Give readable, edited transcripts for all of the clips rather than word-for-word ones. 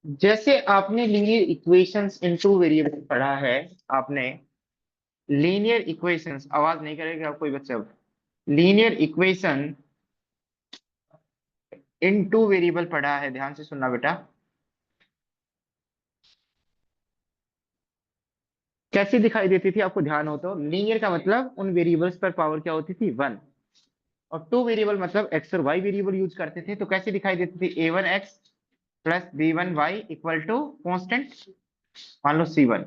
जैसे आपने linear equations in two variable पढ़ा है। आपने लीनियर इक्वेशंस, आवाज नहीं करेगा कोई बच्चा। Linear equation in two variable पढ़ा है, ध्यान से सुनना बेटा। कैसी दिखाई देती थी आपको ध्यान हो तो? लीनियर का मतलब उन वेरिएबल्स पर पावर क्या होती थी, वन। और टू वेरिएबल मतलब एक्स और वाई वेरिएबल यूज करते थे, तो कैसी दिखाई देती थी? a1x plus b1y equal to constant, मान लो c1।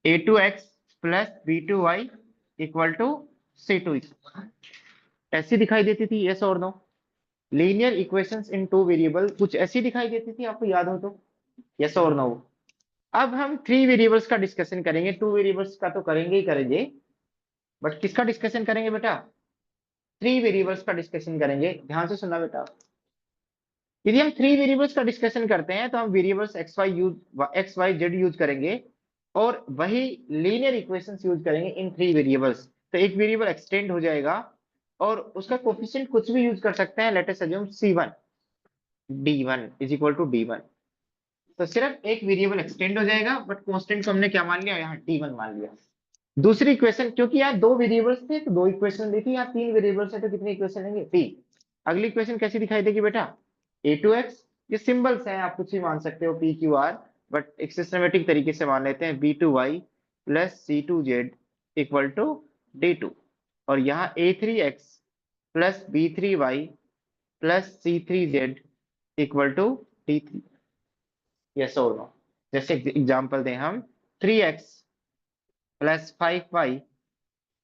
a2x plus b2y equal to c2। ऐसी दिखाई देती थी, यस और no? Linear equations in two variable कुछ ऐसी दिखाई देती थी, आपको याद हो तो? यस और नो? अब हम थ्री वेरिएबल्स का डिस्कशन करेंगे। टू वेरिएबल्स का तो करेंगे ही करेंगे, बट किसका डिस्कशन करेंगे बेटा? थ्री वेरिएबल्स का डिस्कशन करेंगे। ध्यान से सुनना बेटा। यदि हम थ्री वेरिएबल्स का डिस्कशन करते हैं तो हम variables x y z use करेंगे, और वही लीनियर इक्वेशंस यूज करेंगे इन थ्री वेरिएबल्स। तो एक वेरिएबल एक्सटेंड हो जाएगा और उसका कोफिशिएंट कुछ भी यूज कर सकते हैं। Let us assume c1 d1 is equal to d1। तो सिर्फ एक वेरिएबल एक्सटेंड हो जाएगा, बट कांस्टेंट को हमने क्या मान लिया, यहाँ d1 मान लिया। दूसरी इक्वेशन, क्योंकि यहाँ दो वेरिएबल्स थे तो दो इक्वेशन दी थी, यहाँ तीन वेरिएबल्स है तो कितनी इक्वेशन लेंगे, तीन। अगली इक्वेशन कैसी दिखाई देगी बेटा? a2x, ये सिंबल्स हैं, आप कुछ भी मान सकते हो, p q r, बट एक सिस्टमेटिक तरीके से मान लेते हैं b2y plus c2z equal to d2। और यहाँ a3x plus b3y plus c3z equal to d3। Yes और नो? जैसे एग्जांपल दें हम, 3x plus 5y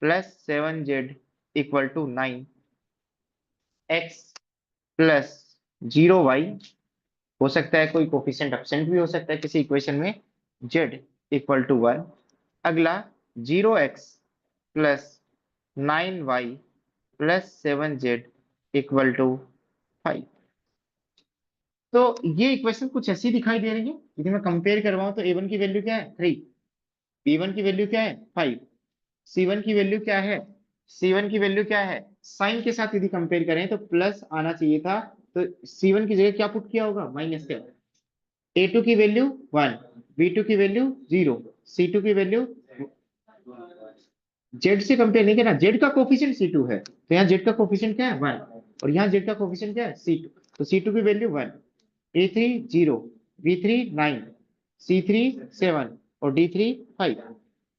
plus 7z equal to 9, x plus 0y, हो सकता है कोई कोफिशिएंट एब्सेंट भी हो सकता है किसी इक्वेशन में, z इक्वल टू 1। अगला 0x plus 9y plus 7z equal to 5। तो ये इक्वेशन कुछ ऐसी दिखाई दे रही है। यदि मैं कंपेयर करवाऊं तो a1 की वैल्यू क्या है, 3। b1 की वैल्यू क्या है, 5। c1 की वैल्यू क्या है, c1 की वैल्यू क्या है, साइन के साथ यदि कंपेयर करें तो प्लस आना चाहिए था, तो c1 की जगह क्या पुट किया होगा, माइनस किया। a2 की वैल्यू 1, b2 की वैल्यू 0, c2 की वैल्यू, z से कंपेयर नहीं करना, z का कोफिशिएंट c2 है, तो यहाँ z का कोफिशिएंट क्या है, 1। और यहाँ z का कोफिशिएंट क्या है, c2। तो c2 की वैल्यू 1, a3 0, b3 9, c3 7 और d3 5।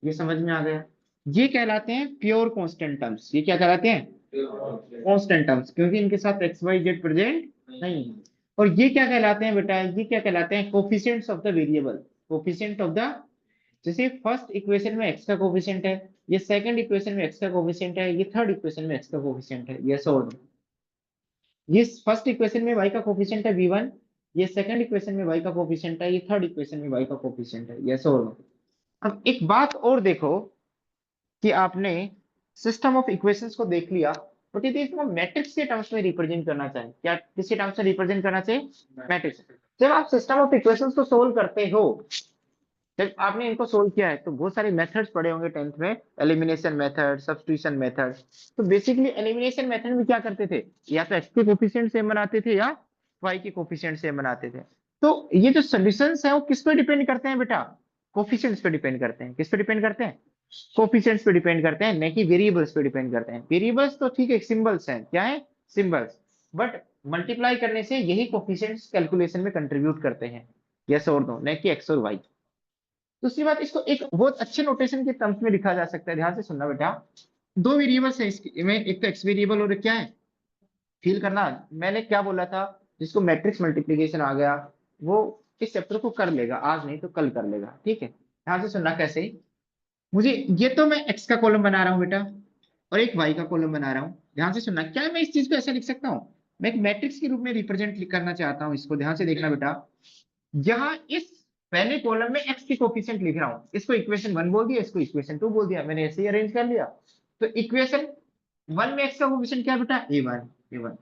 ये समझ में आ गया? ये कहलाते हैं प्योर कांस्टेंट टर्म्स। ये क्या कहलाते हैं, कांस्टेंट टर्म्स, क्योंकि इनके साथ एक्स वाई जेड प्रेजेंट नहीं है। और ये क्या कहलाते हैं बेटा, ये क्या कहलाते हैं, coefficients of the variable. Coefficient of the, जैसे फर्स्ट इक्वेशन में एक्स का कोफिशिएंट है, ये सेकंड इक्वेशन में एक्स का कोफिशिएंट है, ये थर्ड इक्वेशन में एक्स का कोफिशिएंट है, यस और नो? ये फर्स्ट इक्वेशन में y का कोफिशिएंट है v1, ये सेकंड इक्वेशन में y का कोफिशिएंट है, ये थर्ड इक्वेशन में y का कोफिशिएंट है, यस और नो? अब एक बात और देखो कि आपने सिस्टम ऑफ इक्वेशंस को देख लिया, बट यदि इसको मैट्रिक्स के टर्म्स में रिप्रेजेंट करना चाहें, क्या किसके टर्म्स में रिप्रेजेंट करना चाहिए, मैट्रिक्स। जब आप सिस्टम ऑफ इक्वेशंस को सोल्व करते हो, जब आपने इनको सोल्व किया है तो बहुत सारे मेथड्स पढ़े होंगे टेंथ में, एलिमिनेशन मेथड, सब्स्टिट्यूशन मेथड। तो बेसिकली एलिमिनेशन मेथड में क्या करते थे, या तो एक्स के कोफिशिएंट सेम बनाते थे या वाई के कोफिशिएंट सेम बनाते थे। तो ये जो सॉल्यूशंस है वो किस पे डिपेंड करते हैं बेटा, कोफिशिएंट्स पे डिपेंड करते हैं। किस पे डिपेंड करते हैं, कोफिशिएंट्स पे डिपेंड करते हैं, नहीं कि वेरिएबल्स पे डिपेंड करते हैं। वेरिएबल्स तो ठीक है, सिंबल्स हैं, क्या है, सिंबल्स। बट मल्टीप्लाई करने से यही कोफिशिएंट्स कैलकुलेशन में कंट्रीब्यूट करते हैं, यस और नो, नहीं कि एक्स और वाई। दूसरी बात, इसको एक बहुत अच्छे नोटेशन के टर्म्स में लिखा जा सकता है, ध्यान से सुनना बेटा। दो वेरिएबल्स है इसमें, एक तो एक्स वेरिएबल और एक क्या है, फील करना। मैंने क्या बोला था, जिसको मैट्रिक्स मल्टीप्लिकेशन आ गया वो इस चैप्टर को कर लेगा, आज नहीं तो कल कर लेगा, ठीक है? ध्यान से सुनना कैसे। मुझे, ये तो मैं एक्स का कॉलम बना रहा हूं बेटा, और एक वाई का कॉलम बना रहा हूं। ध्यान से सुनना, क्या मैं इस चीज को ऐसा लिख सकता हूँ, मैं एक मैट्रिक्स के रूप में रिप्रेजेंट करना चाहता हूँ इसको। ध्यान से देखना बेटा, यहाँ इस पहले कॉलम में एक्स की कोफिशिएंट लिख रहा हूं, इसको इक्वेशन 1 बोल दिया, इसको इक्वेशन 2 बोल दिया, मैंने ऐसे ही अरेंज कर लिया। तो इक्वेशन 1 में एक्स का कोफिशिएंट क्या है बेटा, a1।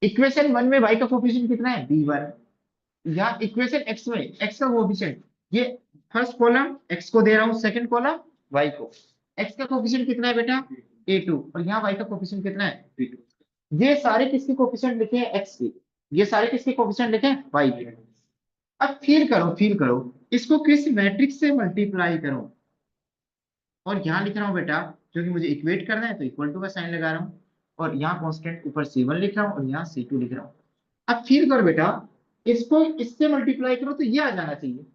इक्वेशन 1 में y का कोफिशिएंट कितना है, b1। यहाँ इक्वेशन x में x का कोफिशिएंट, ये फर्स्ट कॉलम x को दे रहा हूँ, सेकंड कॉलम y को। x का कोफिशिएंट कितना है बेटा, a2, और यहाँ y का कोफिशिएंट कितना है, b2। ये सारे किसके कोफिशिएंट लिखे हैं, x के। ये सारे किसके कोफिशिएंट लिखे हैं, y के। अब फील करो, इसको किस मैट्रिक्स से मल्टीप्लाई करो। और यहाँ लिख रहा हूँ बेटा, क्योंकि मुझे इक्वेट करना है तो इक्वल टू का साइन लगा रहा हूँ। और यहाँ कांस्टेंट ऊपर C1 लिख रहा हूँ और यहाँ C2 लिख रहा हूँ। अब फील करो बेटा, इसको इससे मल्टीप्लाई करो तो ये आ जाना चाहिए।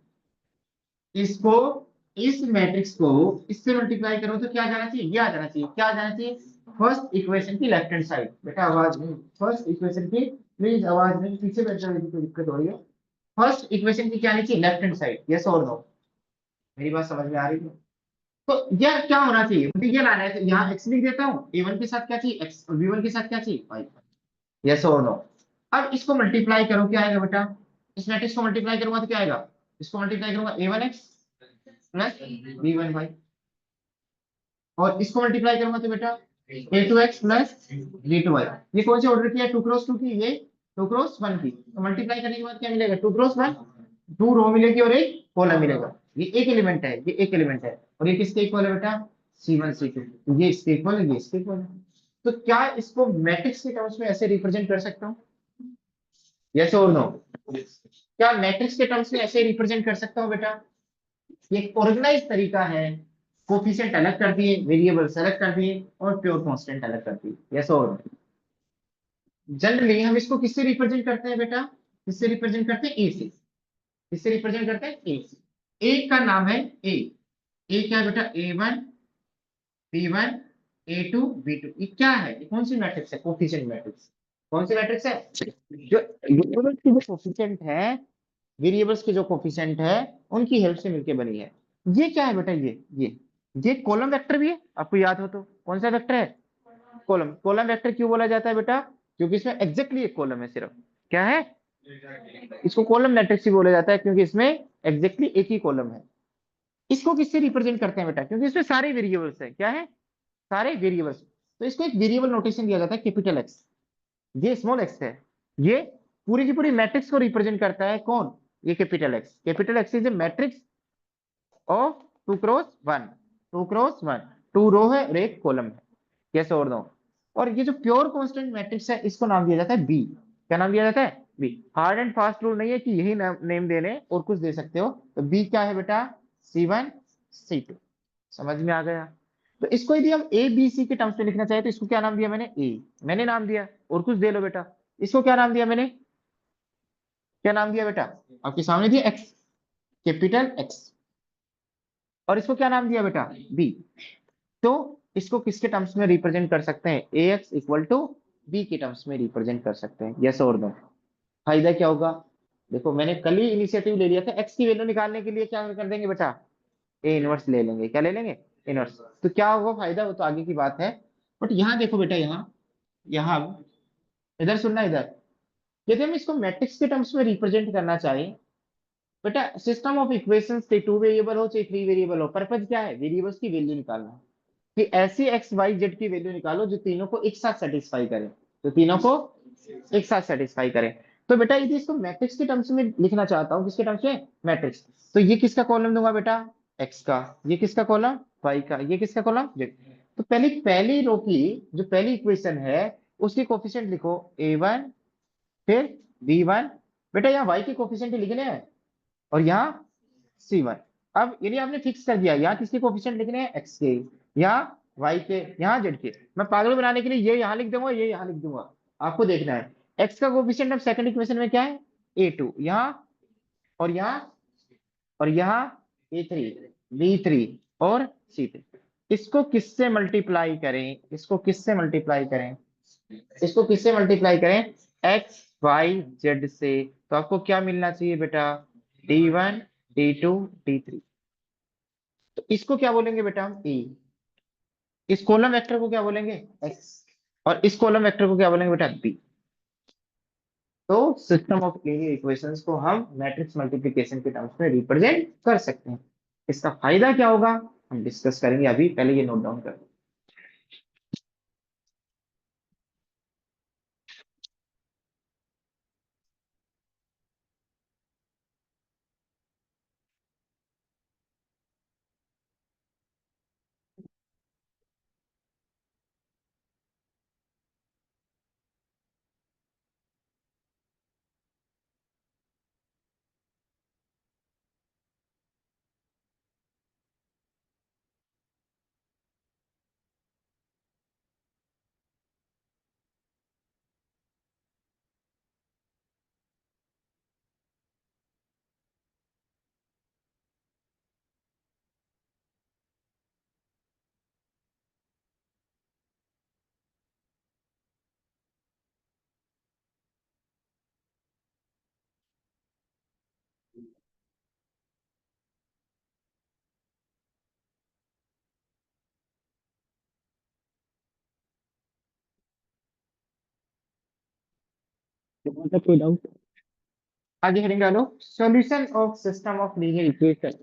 इसको, इस मैट्रिक्स को इससे मल्टीप्लाई करो तो क्या आ जाना चाहिए, ये आ जाना चाहिए। क्या आ जाना चाहिए? फर्स्ट इक्वेशन की लेफ्ट हैंड साइड। बेटा आवाज नहीं, फर्स्ट इक्वेशन की, प्लीज आवाज नहीं, पीछे बैठ जाओ यदि कोई दिक्कत हो रही है। फर्स्ट इक्वेशन की क्या आनी चाहिए? Left hand side. यस और नो? मेरी बात समझ में आ रही है? तो यह क्या होना चाहिए, मुझे ये लाना है। तो यहाँ x लिख देता हूँ, a1 के साथ क्या चाहिए x, और b1 के साथ क्या चाहिए y। यस और नो? अब इसको मल्टीप्लाई करो, क्या आएगा बेटा? इस मैट्रिक्स को मल्टीप्लाई करूंगा तो क्या आएगा? इसको मल्टीप्लाई करूंगा a1x प्लस b1y, और इसको मल्टीप्लाई करूंगा तो बेटा a2x प्लस b2y। ये कौन सी ऑर्डर की है? 2x2 की, ये 2x1 की। तो मल्टीप्लाई करने के बाद क्या मिलेगा? 2x1, 2 रो मिलेगी और एक कॉलम मिलेगा। ये एक एलिमेंट है, ये एक एलिमेंट है। और ये किसके इक्वल है बेटा? C1 C2। ये इसके इक्वल है, ये इसके इक्वल है। तो क्या इसको मैट्रिक्स के टर्म्स में ऐसे रिप्रेजेंट कर सकता हूँ? यस और नो? क्या मैट्रिक्स के टर्म्स में ऐसे रिप्रेजेंट कर सकता हूँ बेटा? ये एक ऑर्गेनाइज तरीका है। कोफिशिएंट अलग कर दिए, वेरिएबल्स अलग कर दिए, और प्योर कांस्टेंट अलग कर दिए। यस और? जनरली हम इसको किससे रिप्रेजेंट करते हैं बेटा? किससे रिप्रेजेंट करते हैं? ए से। किससे रिप्रेजेंट करते हैं? ए से। ए का नाम है ए। ए क्या है बेटा? A1 B1 A2 B2। ये क्या है? ये कौन सी मैट्रिक्स है? Coefficient matrix. कौन सी मैट्रिक्स है? जो वेरिएबल्स की जो कोफिशिएंट है, वेरिएबल्स के जो कोफिशिएंट है, उनकी हेल्प से मिलकर बनी है। ये क्या है बेटा? ये कॉलम वेक्टर भी है, आपको याद हो तो। कौन सा वेक्टर है? कॉलम। कॉलम वेक्टर क्यों बोला जाता है बेटा? क्योंकि इसमें एग्जैक्टली एक कॉलम है सिर्फ। क्या है? इसको कॉलम मैट्रिक्स ही बोला जाता है क्योंकि इसमें एग्जैक्टली एक ही कॉलम है। इसको किससे रिप्रेजेंट करते हैं बेटा? क्योंकि इसमें सारे वेरिएबल्स है। क्या है? सारे वेरिएबल्स। तो इसको एक वेरिएबल नोटेशन दिया जाता है, कैपिटल एक्स। ये स्मॉल एक्स है। ये पूरी की पूरी मैट्रिक्स को रिप्रेजेंट करता है। कौन? ये capital x. Capital x is a matrix of 2x1। 2x1, 2 रो है और एक कॉलम है। कैसे और दो? और ये जो प्योर कांस्टेंट मैट्रिक्स है, इसको नाम दिया जाता है बी। क्या नाम दिया जाता है? B. Hard and fast rule नहीं है कि यही नेम देने और कुछ दे सकते हो। तो बी क्या है बेटा? C1 C2। समझ में आ गया? तो इसको यदि हम ए बी सी के टर्म्स में लिखना चाहे तो इसको क्या नाम दिया मैंने? ए। मैंने नाम दिया, और कुछ दे लो बेटा। इसको क्या नाम दिया मैंने? क्या नाम दिया बेटा? आपके सामने दिया एक्स, कैपिटल एक्स। और इसको क्या नाम दिया बेटा? बी। तो इसको किसके टर्म्स में रिप्रेजेंट कर सकते हैं? ए एक्स इक्वल टू बी के टर्म्स में रिप्रेजेंट कर सकते हैं। यस और नो? फायदा क्या होगा? देखो मैंने कल ही इनिशिएटिव ले लिया था, एक्स की वैल्यू निकालने के लिए क्या कर देंगे बेटा? ए इनवर्स ले लेंगे। क्या ले लेंगे? इनवर्स। तो क्या होगा फायदा, वो तो आगे की बात है। बट यहाँ देखो बेटा, यहाँ, यहाँ इधर सुनना, इधर यदि हम इसको मैट्रिक्स के टर्म्स में रिप्रेजेंट करना चाहें, बेटा सिस्टम ऑफ इक्वेशंस चाहे 2 वेरिएबल हो चाहे 3 वेरिएबल हो, पर्पज क्या है? वेरिएबल्स की वैल्यू निकालना है। कि ऐसी एक्स वाई जेड की वैल्यू निकालो जो तीनों को एक साथ सेटिस्फाई करे। तो तीनों को एक साथ सेटिस्फाई करे। तो बेटा यदि इसको मैट्रिक्स के टर्म्स में लिखना चाहता हूँ, किसके टर्म्स में? मैट्रिक्स। तो ये किसका कॉलम दूंगा बेटा? एक्स का। ये किसका कॉलम? वाई का। ये किसका कॉलम? जेड। तो पहली पहली रो की जो पहली इक्वेशन है, उसके कोफिशिएंट लिखो A1, फिर B1। बेटा यहाँ y के कोफिशिएंट लिखने हैं, और यहाँ C1। अब यदि आपने फिक्स कर दिया, यहाँ किसके कोफिशिएंट लिखने हैं? x के, यहाँ y के, यहाँ z के। मैं पागल बनाने के लिए ये यहाँ लिख दूंगा, ये यहाँ लिख दूंगा। आपको देखना है x का कोफिशिएंट अब सेकंड इक्वेशन में क्या है? A2 यहाँ, और यहाँ, और यहाँ A3, B3 और C3। इसको किससे मल्टीप्लाई करें? इसको किससे मल्टीप्लाई करें? इसको किससे मल्टीप्लाई करें? एक्स वाई जेड से। तो आपको क्या मिलना चाहिए बेटा? D1 D2 D3। तो इसको क्या बोलेंगे बेटा हम? ए। इस कॉलम वेक्टर को क्या बोलेंगे? एक्स। और इस कॉलम वेक्टर को क्या बोलेंगे बेटा? बी। तो सिस्टम ऑफ लीनियर इक्वेशंस को हम मैट्रिक्स मल्टीप्लिकेशन के टर्म्स में रिप्रेजेंट कर सकते हैं। इसका फायदा क्या होगा हम डिस्कस करेंगे, अभी पहले ये नोट डाउन कर। मतलब कोई डाउट? आगे हेडिंग डालो, solution of system of linear equation,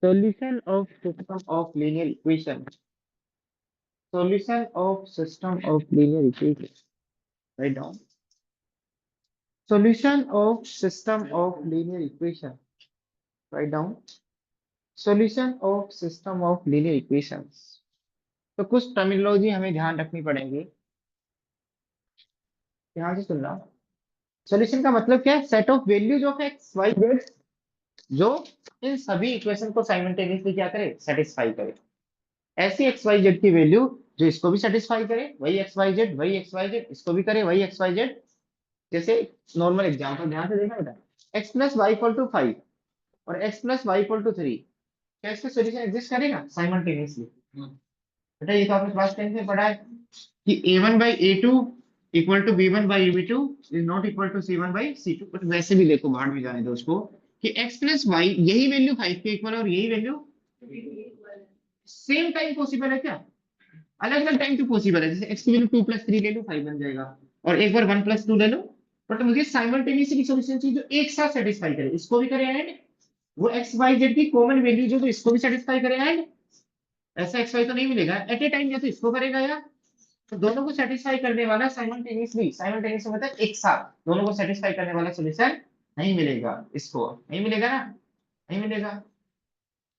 solution of system of linear equation, solution of system of linear equation. Write down, solution of system of linear equation. Write down, solution of system of linear equations. तो कुछ terminology हमें ध्यान रखनी पड़ेगी, ध्यान से सुनना। Solution का मतलब क्या है? Set of values of x y z जो इन सभी इक्वेशन को साइमल्टेनियसली क्या करे, सेटिस्फाई करे। ऐसी एक्स वाई जेड की वैल्यू जो इसको भी सेटिस्फाई करे, वही एक्स वाई जेड, वही एक्स वाई जेड इसको भी करे, वही एक्स वाई जेड। जैसे नॉर्मल एग्जांपल ध्यान से देखना बेटा, x plus y equal to 5 और x plus y equal to 3, क्या इसका सॉल्यूशन एग्जिस्ट करेगा साइमल्टेनियसली? बेटा ये तो आपने क्लास 10 में पढ़ा है कि a1 by a2 equal to b1 by b2 is not equal to c1 by c2। But वैसे भी देखो, बाहर में जाने दो उसको, कि x प्लस वाई यही वैल्यू 5 के इक्वल है और यही वैल्यू सेम टाइम पॉसिबल है क्या? अलग अलग टाइम पे पॉसिबल है। जैसे x की वैल्यू 2 प्लस 3 ले लो 5 बन जाएगा, और एक बार 1 प्लस 2 ले लो। बट मुझे साइमल्टेनियसली सॉल्यूशन चाहिए जो एक साथ सेटिस्फाई करे, इसको भी करे एंड वो एक्स वाई जेड की कॉमन वैल्यू जो तो इसको भी सेटिस्फाई करे एंड ऐसा एक्स वाई तो नहीं मिलेगा एट ए टाइम, या तो इसको करेगा या तो दोनों को सेटिस्फाई करने वाला साइमल्टेनियसली, साइमल्टेनियसली मतलब एक साथ दोनों को सेटिस्फाई करने वाला सॉल्यूशन नहीं मिलेगा, इसको नहीं मिलेगा ना, नहीं मिलेगा।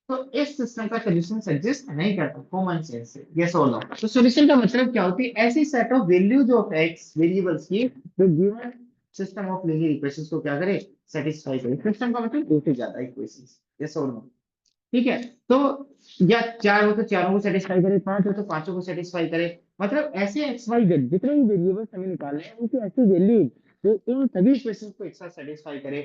तो इस सिस्टम का सॉल्यूशन एग्जिस्ट नहीं करता कॉमन सेंस से, यस और नो। तो सॉल्यूशन का मतलब क्या होती है? ऐसी set of values of x variables की जो given system of linear equations को क्या करे, सेटिस्फाई करे। सिस्टम का मतलब दो से ज्यादा इक्वेशंस, यस और नो। ठीक है, तो या चार हो तो चारों को सेटिस्फाई करे, पांच हो तो पांचों को सेटिस्फाई करे। मतलब ऐसे एक्स वाई जेड जितने भी वेरिएबल्स हमें निकालने हैं उनकी ऐसी वैल्यू जो इन सभी इक्वेशंस को एक साथ सेटिस्फाई करे,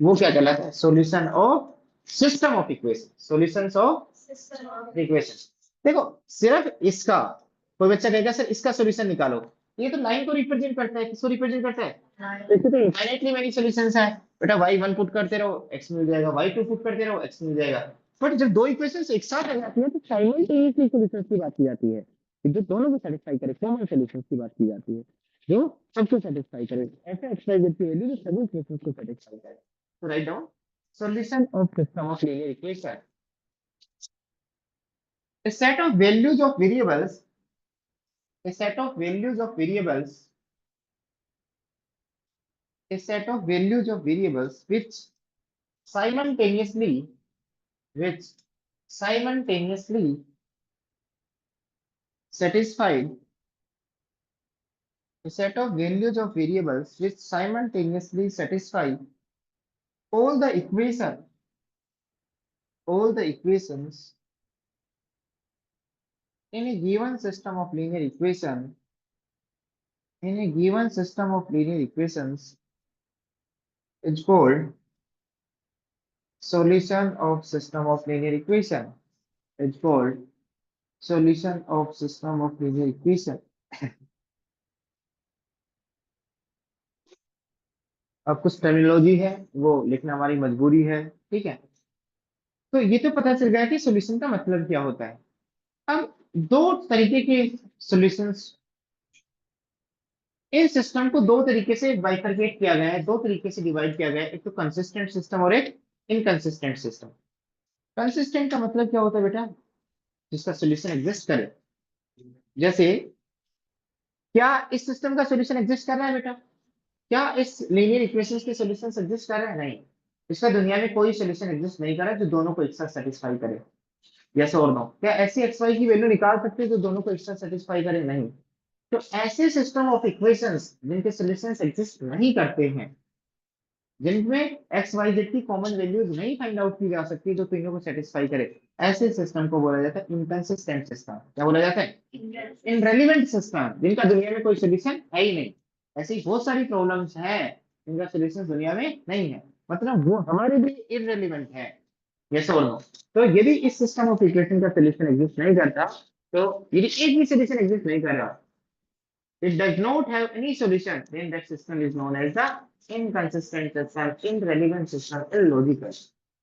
वो क्या कहलाता है? Solution of system of equation, solutions of equation. देखो सिर्फ इसका, कोई बच्चा कहेगा सर इसका सॉल्यूशन निकालो, ये तो लाइन को रिप्रेजेंट करता है, किसको रिप्रेजेंट करता है? इसके तो इनफाइनाइटली मेनी सॉल्यूशंस है। बेटा y1 पुट करते रहो x मिल जाएगा, y2 पुट करते रहो x मिल जाएगा। बट जब दो इक्वेशंस एक साथ आ जाती है तो साइमल्टेनियसली सॉल्यूशंस की बात की जाती है, जो दोनों को सेटिस्फाई करे, कॉमन सॉल्यूशंस की बात की जाती है जो सबको सेटिस्फाई करे। ऐसा एक्सप्रेशन की वैल्यू जो सभी इक्वेशंस को सेटिस्फाई करे। तो write down, solution of system of linear equation, a set of values of variables, a set of values of variables, a set of values of variables simultaneously which simultaneously satisfied, a set of values of variables which simultaneously satisfy all the equation, all the equations in a given system of linear equation, in a given system of linear equations is called solution of system of linear equation, is called solution of system of linear equation। अब कुछ terminology है वो लिखना हमारी मजबूरी है, ठीक है। तो ये तो पता चल गया कि सॉल्यूशन का मतलब क्या होता है। अब दो तरीके के सॉल्यूशंस, इन सिस्टम को दो तरीके से बाइफरकेट किया गया है, दो तरीके से डिवाइड किया गया है, एक तो कंसिस्टेंट सिस्टम और एक इनकंसिस्टेंट सिस्टम। कंसिस्टेंट का मतलब क्या होता है बेटा? जिसका सॉल्यूशन एग्जिस्ट करे। जैसे क्या इस सिस्टम का सॉल्यूशन एग्जिस्ट कर रहा है बेटा? क्या इस लीनियर इक्वेशंस के सॉल्यूशंस एग्जिस्ट कर रहे हैं? नहीं। इसका दुनिया में कोई सॉल्यूशन एग्जिस्ट नहीं कर रहा है जो दोनों को एक साथ सेटिस्फाई करे, यस और नो। क्या ऐसी एक्स वाई की वैल्यू निकाल सकते हैं जो दोनों को एक साथ सेटिस्फाई करे? नहीं। तो ऐसे सिस्टम ऑफ इक्वेशंस जिनके सॉल्यूशंस एग्जिस्ट नहीं करते हैं, जिनमें एक्स वाई जेड की कॉमन वैल्यूज नहीं फाइंड आउट की जा सकती जो तीनों को सेटिस्फाई करे, ऐसे सिस्टम को बोला जाता है इनकंसिस्टेंट सिस्टम। क्या बोला जाता है? इनरेलीवेंट सिस्टम, जिनका दुनिया में कोई सोल्यूशन है ही नहीं। ऐसी बहुत सारी प्रॉब्लम्स हैं जिनका सोल्यूशन दुनिया में नहीं है, मतलब वो हमारे लिए इनरेलीवेंट है, यस और नो। तो यदि इस सिस्टम ऑफ इक्वेशन का सोल्यूशन एग्जिस्ट नहीं करता, तो यदि एक भी सोल्यूशन एग्जिस्ट नहीं कर रहा, it does not have any solution, then that system is known as the inconsistent system, irrelevant system, illogical।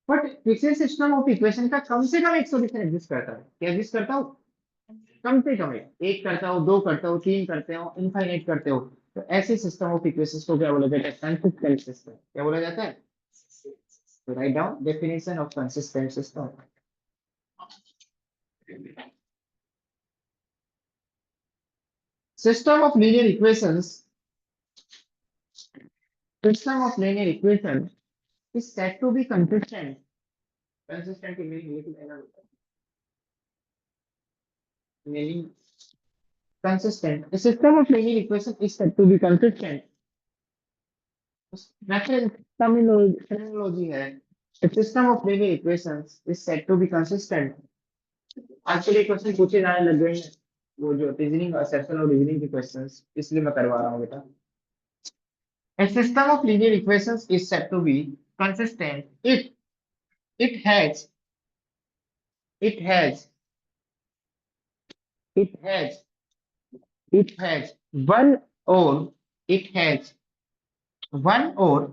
But किसी सिस्टम ऑफ इक्वेशन का कम से कम एक सॉल्यूशन एग्जिस्ट करता है, क्या एग्जिस्ट करता हो? कम से कम एक करता हो, दो करते हो, तीन करते हो, इनफाइनाइट करते हो। तो ऐसे सिस्टम ऑफ इक्वेशंस को क्या बोला जाता है? Consistent system. क्या बोला जाता है? तो write down definition of consistent system. System of linear equations. System of linear equation is said to be consistent. Consistent की meaning consistent. A system of linear equation is said to be consistent. Reference terminology है. A system of linear equations is said to be consistent. Actually question पूछे जाने लग गए हैं, वो जो reasoning section और रीजनिंग के क्वेश्चंस, इसलिए मैं करवा रहा हूँ बेटा. A system of linear equations is said to be consistent if it has it has it has it has one or it has one or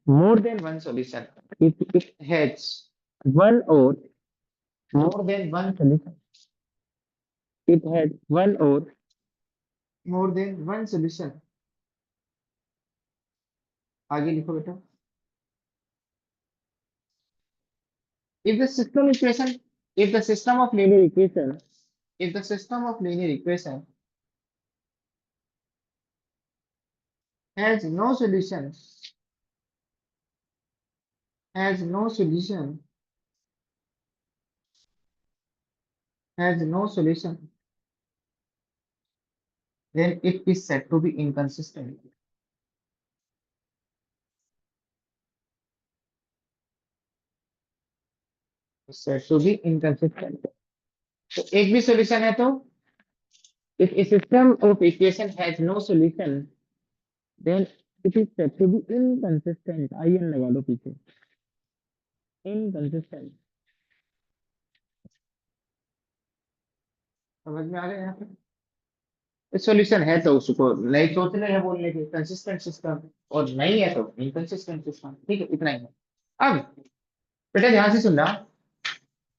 more than one solution. If it has one or more than one solution. It has one or more than one solution. आगे लिखो बेटा. If the system equation, if the system of linear equation, if the system of linear equation has no solution, has no solution, has no solution, then it is said to be inconsistent. Said to be inconsistent. तो एक भी solution है तो if a system of equation has no solution, then it is said to be inconsistent. IN लगा दो पीछे. Inconsistent. समझ में आ गया यहाँ पे? सॉल्यूशन है तो उसको नहीं सोचने है बोलने के कंसिस्टेंट सिस्टम, और नहीं है तो इनकंसिस्टेंट सिस्टम. ठीक है, इतना ही है. अब बेटा ध्यान से सुनना,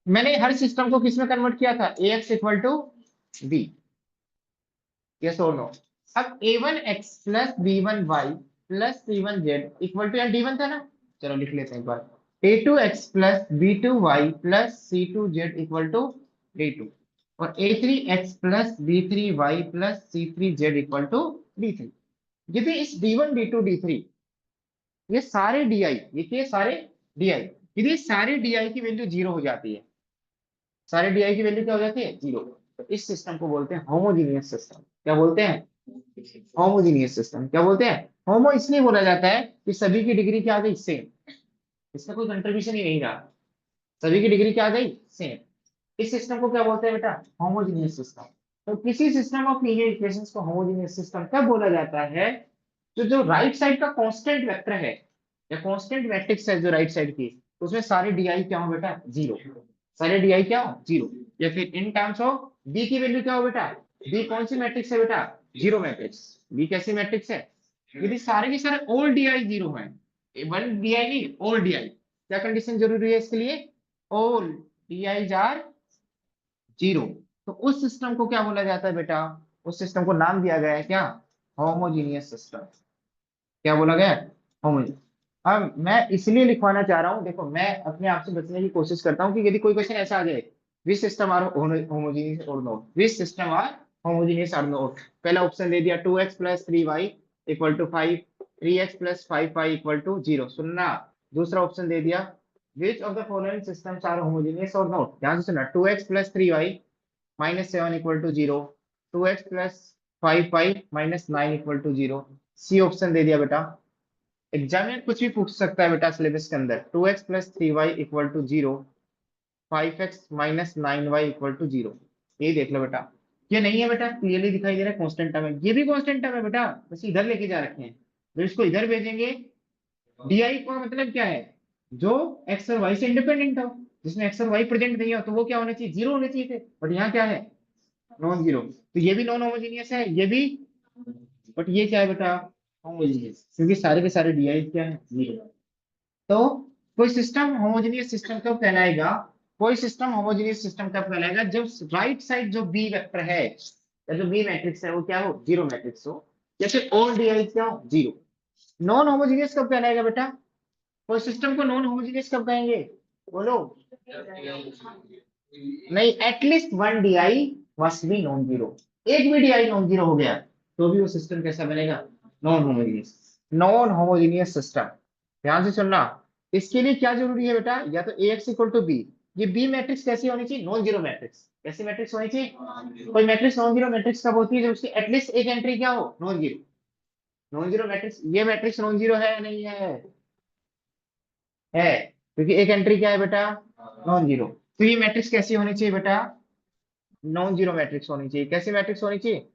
मैंने हर सिस्टम को किस में कन्वर्ट किया था? ax equal to b. Yes और नो? अब a1x plus b1y plus c1z equal to, यार d1 था ना, चलो लिख लेते हैं एक बार. a2x plus b2y plus c2z equal to d2, और a3x plus b3y plus c3z equal to d3. यदि इस d1 d2 d3 ये सारे di, ये सारे di, यदि सारे di की वैल्यू जीरो हो जाती है, सारे di की वैल्यू क्या हो जाती है? जीरो, तो इस सिस्टम को बोलते हैं होमोजीनियस सिस्टम. क्या बोलते हैं? Homogeneous system. क्या बोलते हैं? होमो इसलिए बोला जाता है कि सभी की डिग्री क्या आ गई? सेम. इसका कोई कंट्रीब्यूशन ही नहीं रहा, सभी की डिग्री क्या आ गई? सेम. इस सिस्टम को क्या बोलते हैं बेटा? Homogeneous system. तो किसी सिस्टम ऑफ लीनियर इक्वेशंस को होमोजीनियस सिस्टम कब बोला जाता है? तो जो राइट साइड का कांस्टेंट वेक्टर है या कांस्टेंट मैट्रिक्स है जो राइट साइड की, उसमें सारे डीआई क्या हो बेटा? जीरो. सारे डीआई क्या हो? जीरो. या फिर इन टर्म्स ऑफ बी की वैल्यू क्या हो बेटा? बी कौन सी मैट्रिक्स है बेटा? Zero matrix. बी कैसी मैट्रिक्स है? यदि सारे के सारे ऑल डीआई जीरो है, वन डीआई नहीं, ऑल डीआई, क्या कंडीशन जरूरी है इसके लिए? All DI are zero. तो उस सिस्टम को क्या बोला जाता है बेटा? उस सिस्टम को नाम दिया गया है क्या? Homogeneous system. क्या बोला गया? होमोजीनियस. अब मैं इसलिए लिखवाना चाह रहा हूं, देखो मैं अपने आप से बचने की कोशिश करता हूं कि यदि कोई क्वेश्चन ऐसा आ जाए, which system are homogeneous or not, which system are homogeneous or not. पहला ऑप्शन दे दिया 2x plus 3y equal to 5, 3x plus 5y equal to 0. सुनना, दूसरा ऑप्शन दे दिया which of the following systems are homogeneous or not. ध्यान से सुनना, 2x plus 3y minus 7 equal to 0, 2x plus 5y minus 9 equal to 0. C option दे दिया बेटा. एग्जाम में कुछ भी पूछ सकता है बेटा सिलेबस के अंदर. 2x plus 3y equal to 0, 5x minus 9y equal to 0. ये देख लो बेटा, ये नहीं है बेटा, क्लियरली दिखाई दे रहा है कांस्टेंट टर्म है. ये भी कांस्टेंट टर्म है बेटा, बस इधर लेके जा रखे हैं, तो इसको इधर भेजेंगे. डीआई का मतलब क्या है? जो एक्स और वाई से इंडिपेंडेंट हो, जिसमें एक्स और वाई प्रेजेंट नहीं हो, तो वो क्या होना चाहिए? जीरो होने चाहिए थे, बट यहाँ क्या है? Non zero. तो ये भी नॉन होमोजीनियस है, ये भी, बट ये क्या है बेटा? होमोजीनियस, क्योंकि सारे के सारे डीआई क्या है? जीरो. तो कोई सिस्टम होमोजीनियस सिस्टम कब कहलाएगा? कोई सिस्टम होमोजीनियस सिस्टम कब कहलाएगा? जब राइट साइड जो बी वेक्टर है या जो बी मैट्रिक्स है वो क्या हो? जीरो मैट्रिक्स हो. या फिर ऑल डी आई क्या हो, जीरो। नॉन होमोजीनियस कब कहलाएगा बेटा? कोई सिस्टम को नॉन होमोजीनियस कब कहेंगे? बोलो। नहीं, at least one D I must be non zero. एक भी डी आई नॉन जीरो हो गया तो भी वो सिस्टम कैसा बनेगा? Non homogeneous. Non homogeneous system, ध्यान से सुनना। इसके लिए क्या जरूरी है बेटा? या तो ए एक्स इक्वल टू बी। ये बी मैट्रिक्स कैसी होनी चाहिए? Non zero matrix. कैसी मैट्रिक्स होनी चाहिए? कोई मैट्रिक्स नॉन जीरो मैट्रिक्स कब होती है? जब उसकी एटलीस्ट एक एंट्री क्या हो? Non zero. Non zero matrix, ये मैट्रिक्स नॉन जीरो है या नहीं है? है, क्योंकि एक एंट्री क्या है बेटा? Non zero. तो ये मैट्रिक्स कैसी होनी चाहिए बेटा? नॉन जीरो मैट्रिक्स होनी चाहिए। कैसी मैट्रिक्स होनी चाहिए?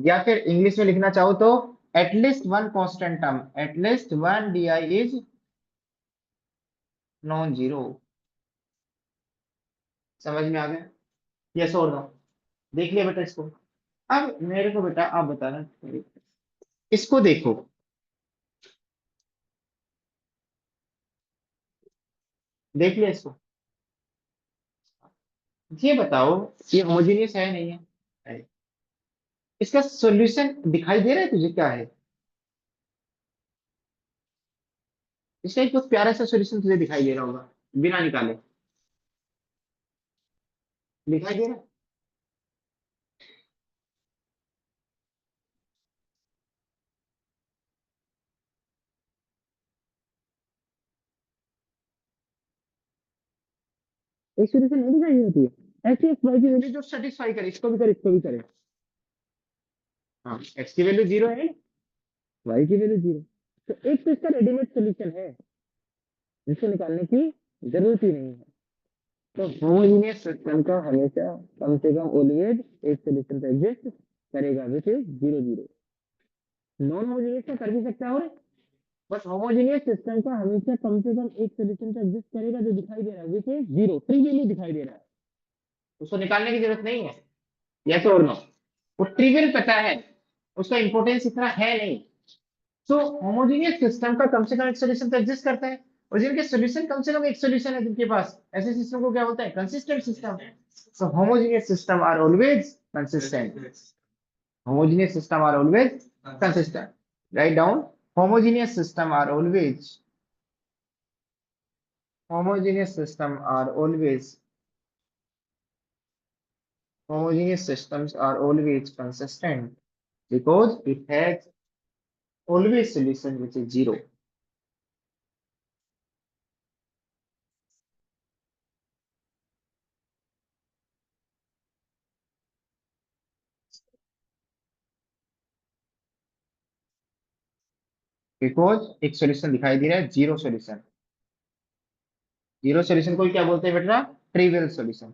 या फिर इंग्लिश में लिखना चाहो तो at least one constant term, at least one D I is non zero. समझ में आ गया? यस और नो? देख लिया बेटा इसको। अब मेरे को बेटा आप बताना, इसको देखो। देख लिया इसको? ये बताओ, ये होमोजेनियस है नहीं है? है। इसका सॉल्यूशन दिखाई दे रहा है तुझे क्या है? इसका एक बहुत प्यारा सा सॉल्यूशन तुझे दिखाई दे रहा होगा, बिना निकाले। दिखाई दे रहा है? एक सॉल्यूशन नहीं दिखाई देती है? ऐसी एक्स वाई की वैल्यू जो सेटिस्फाई करे, इसको भी करे इसको भी करे। हाँ, एक्स की वैल्यू जीरो है, वाई की वैल्यू जीरो। तो एक तो इसका रेडीमेड सॉल्यूशन है जिसको निकालने की जरूरत ही नहीं है। तो होमोजेनियस सिस्टम का हमेशा कम से कम ऑलवेज एक सॉल्यूशन तो एग्जिस्ट करेगा which is zero zero. Non homogeneous का कर भी सकता है, और बट होमोजेनियस सिस्टम का हमेशा कम से कम एक सॉल्यूशन तो एग्जिस्ट करेगा जो दिखाई दे रहा है विच इज जीरो, ट्रिवियली दिखाई दे रहा है। उसको निकालने की जरूरत नहीं है। यस और नो? वो ट्रिवियल पता है, उसका इंपॉर्टेंस इतना है नहीं। तो होमोजेनियस सिस्टम का कम से कम एक सॉल्यूशन तो एग्जिस्ट करता है, और जिनके सॉल्यूशन कम से कम एक सॉल्यूशन है जिनके पास, ऐसे सिस्टम को क्या बोलते हैं? Consistent system. So homogeneous system are always consistent. Homogeneous system are always consistent. Write down. Homogeneous system are always, homogeneous system are always, homogeneous systems are always consistent because it has always solution which is zero. Because एक solution दिखाई दे रहा है, zero solution। Zero solution को क्या बोलते हैं बेटा? Trivial solution।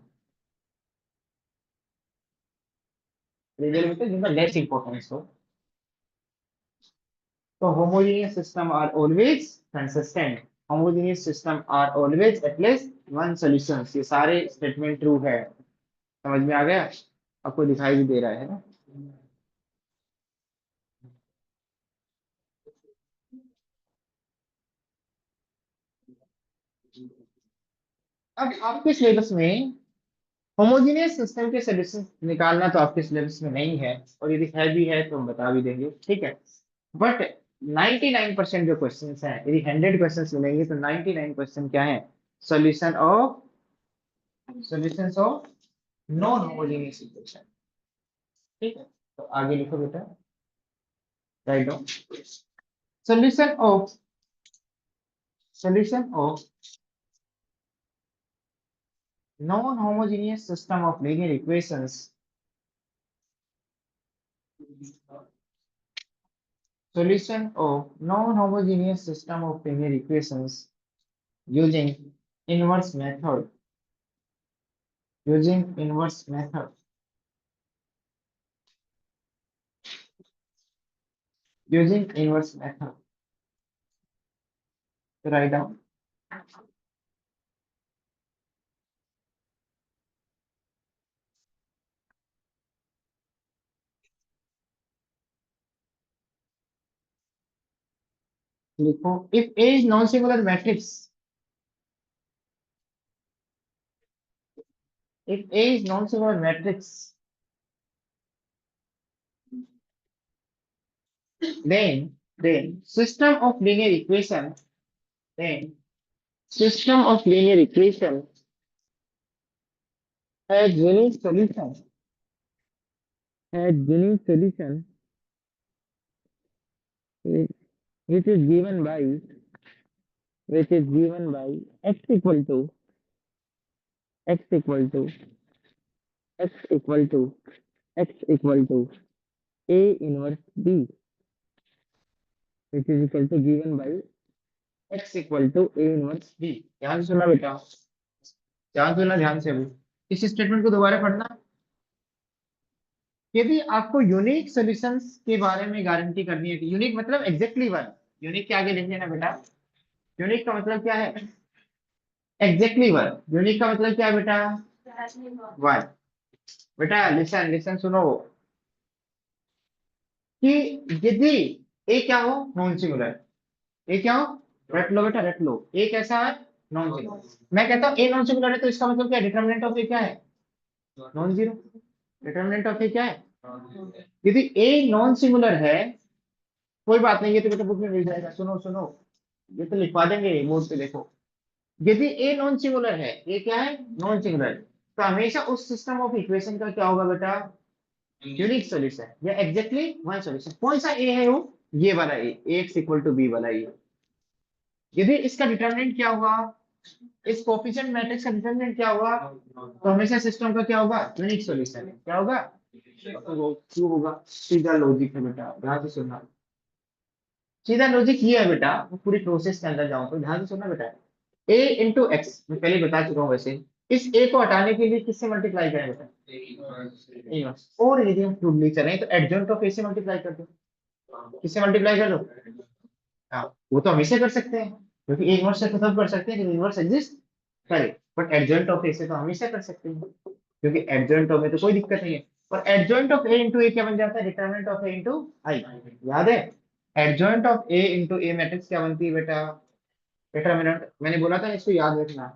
Trivial मतलब जिनका लेस इंपॉर्टेंस हो। तो homogeneous system are always consistent, homogeneous system are always at least one solution। ये सारे स्टेटमेंट ट्रू है। समझ में आ गया? आपको दिखाई भी दे रहा है ना? अब आपके सिलेबस में होमोजेनियस सिस्टम के सॉल्यूशन निकालना तो आपके सिलेबस में नहीं है, और यदि है भी है तो हम बता भी देंगे, ठीक है। बट 99% जो क्वेश्चंस हैं, यदि 100 क्वेश्चंस मिलेंगे तो 99 क्वेश्चन क्या है? Solution of, solutions of non homogeneous equation. ठीक है, तो आगे लिखो बेटा, write down. Solution of, solution of non homogeneous system of linear equations, solution of non-homogeneous system of linear equations using inverse method, using inverse method, using inverse method। तो write down, लिखो, if A is non-singular matrix, if A is non-singular matrix, then system of linear equation, then system of linear equation has unique solution, has unique solution which which is given by, which is given by x equal to, x equal to, x equal to, x equal to a inverse b, which is equal to given by x equal to A inverse B. ध्यान से सुनना बेटा, ध्यान से सुनना, ध्यान से। अभी इस स्टेटमेंट को दोबारा पढ़ना। यदि आपको यूनिक सॉल्यूशंस के बारे में गारंटी करनी है कि यूनिक मतलब एग्जैक्टली वन, यूनिक के आगे लिख लेना बेटा। यूनिक का मतलब क्या है? Exactly one. यूनिक का मतलब क्या है बेटा? वन। बेटा लिसन लिसन सुनो कि यदि ए क्या हो? Non singular. ए क्या हो? रट लो बेटा, रट लो। ए कैसा है? Non singular. मैं कहता हूँ ए नॉन सिंगुलर है तो इसका मतलब क्या है? डिटरमिनेंट ऑफ ए क्या है? Non zero. डिटरमिनेंट ऑफ ए क्या है? यदि ए नॉन सिंगुलर है, कोई बात नहीं, ये तो बेटा बुक में मिल जाएगा। सुनो सुनो, ये तो लिखवा देंगे बोर्ड पे, देखो। यदि ए नॉन सिंगुलर है, ए क्या है? नॉन सिंगुलर, तो हमेशा उस सिस्टम ऑफ इक्वेशन का क्या होगा बेटा? यूनिक सॉल्यूशन या एग्जैक्टली वन सॉल्यूशन। कौन सा ए है वो? ये वाला ए, एक्स इक्वल टू बी वाला ए। यदि इसका डिटरमिनेंट क्या हुआ, इस कोफिशिएंट मैट्रिक्स का डिटरमिनेंट क्या हुआ, तो हमेशा सिस्टम का क्या होगा? Unique solution. क्या होगा? तो वो क्यों होगा? सीधा लॉजिक है बेटा, ध्यान से सुनना। सीधा लॉजिक ये है बेटा, वो पूरी प्रोसेस के अंदर जाऊं तो ध्यान से सुनना बेटा। ए इंटू एक्स, मैं पहले बता चुका हूँ वैसे। इस ए को हटाने के लिए किससे मल्टीप्लाई करें बेटा? ए। और यदि हम क्यूबली चलें तो एडजॉइंट ऑफ ए से मल्टीप्लाई कर दो। किससे मल्टीप्लाई कर दो? हाँ, वो तो हमेशा कर सकते हैं, क्योंकि ए इनवर्स से तो तब कर सकते हैं कि इनवर्स एग्जिस्ट करे। बट एडजॉइंट ऑफ ए से तो हमेशा कर सकते हैं, क्योंकि एडजॉइंट ऑफ में तो कोई दिक्कत नहीं है। और एडजॉइंट ऑफ ए इंटू ए क्या बन जाता है? डिटरमिनेंट ऑफ ए इंटू आई। याद है? Adjoint of A into A matrix क्या बनती है बेटा? डिटरमिनेंट, मैंने बोला था इसको याद रखना।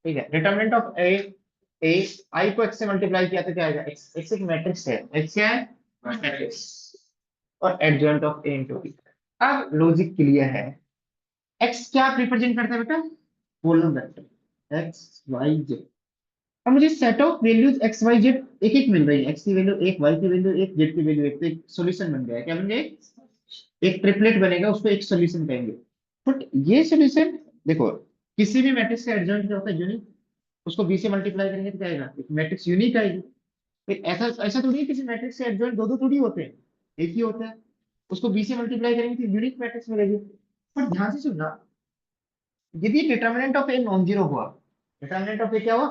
ठीक है, डिटरमिनेंट ऑफ ए, ए आई को एक्स से मल्टीप्लाई किया तो क्या आएगा? एक्स। एक्स एक मैट्रिक्स है, एक्स क्या है? मैट्रिक्स। और adjoint of A into B. अब लॉजिक क्लियर है। एक्स क्या रिप्रेजेंट करता है बेटा? Column vector x y z. अब मुझे set of values x y z एक एक मिल रही है। एक्स की वैल्यू एक, वाई की वैल्यू एक, जेड की वैल्यू एक, तो एक सॉल्यूशन बन गया है। क्या बन गया? एक ट्रिपलेट बनेगा, उसको एक सॉल्यूशन कहेंगे। बट ये सॉल्यूशन देखो, किसी भी मैट्रिक्स का एडजॉइंट क्या होता है? यूनिक। उसको बी से मल्टीप्लाई करेंगे तो क्या आएगा? एक मैट्रिक्स यूनिक आएगी। फिर ऐसा ऐसा थोड़ी है किसी मैट्रिक्स से एडजॉइंट दो दो थोड़ी होते हैं, एक ही होता है। उसको बी से मल्टीप्लाई करेंगे तो यूनिक मैट्रिक्स मिलेगी। पर ध्यान से सुनना, यदि determinant of a non zero हुआ, डिटर्मिनेंट ऑफ ए क्या हुआ?